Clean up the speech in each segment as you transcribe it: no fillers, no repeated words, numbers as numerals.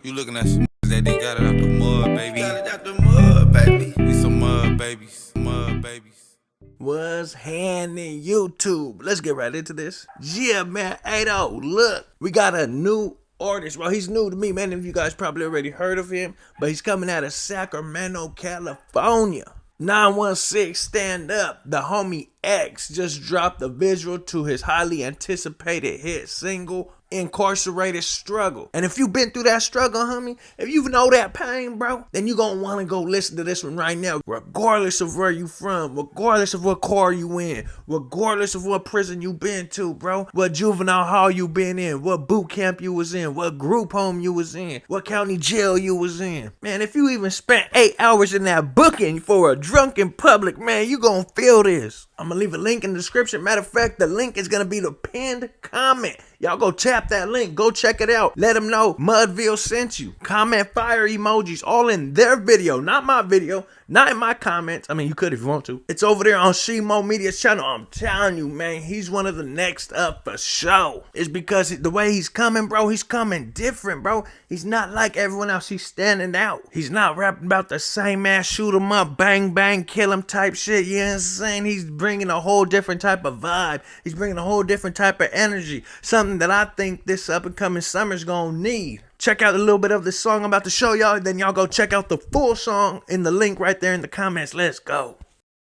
You looking at some that they got it out the mud, baby. Got it out the mud, baby. We some mud babies, mud babies. What's happening, YouTube? Let's get right into this. Yeah, man. Hey, though, look, we got a new artist. Well, he's new to me, man. If you guys probably already heard of him, but he's coming out of Sacramento, California. 916 Stand Up. The homie X just dropped a visual to his highly anticipated hit single, Incarcerated Struggle. And if you've been through that struggle, homie, if you know that pain, bro, then you gonna want to go listen to this one right now, regardless of where you from, regardless of what car you in, regardless of what prison you been to, bro, what juvenile hall you been in, what boot camp you was in, what group home you was in, what county jail you was in. Man, if you even spent 8 hours in that booking for a drunk in public, man, you gonna feel this. I'm gonna leave a link in the description. Matter of fact, the link is gonna be the pinned comment. Y'all go tap that link. Go check it out. Let them know Mudville sent you. Comment fire emojis all in their video, not my video, not in my comments. I mean, you could if you want to. It's over there on Shimo Media's channel. I'm telling you, man, he's one of the next up for sure. It's because the way he's coming, bro, he's coming different, bro. He's not like everyone else. He's standing out. He's not rapping about the same ass shoot 'em up, bang, bang, kill 'em type shit. You know what I'm saying? He's bringing a whole different type of vibe. He's bringing a whole different type of energy. Something that I think this up and coming summer's gonna need. Check out a little bit of the song I'm about to show y'all, then y'all go check out the full song in the link right there in the comments. Let's go.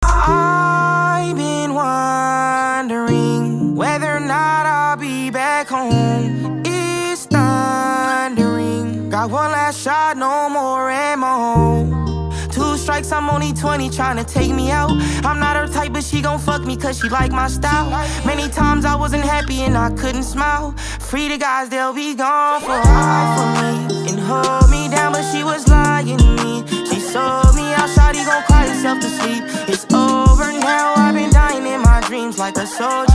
I've been wondering whether or not I'll be back home. It's thundering. Got one last shot, no more ammo. 2 strikes, I'm only 20, tryna take me out. I'm not her type, but she gon' fuck me cause she like my style. Many times I wasn't happy and I couldn't smile. Free the guys, they'll be gone for a while for me. And hold me down, but she was lying to me. She sold me out, shawty gon' cry herself to sleep. It's over now, I've been dying in my dreams like a soldier.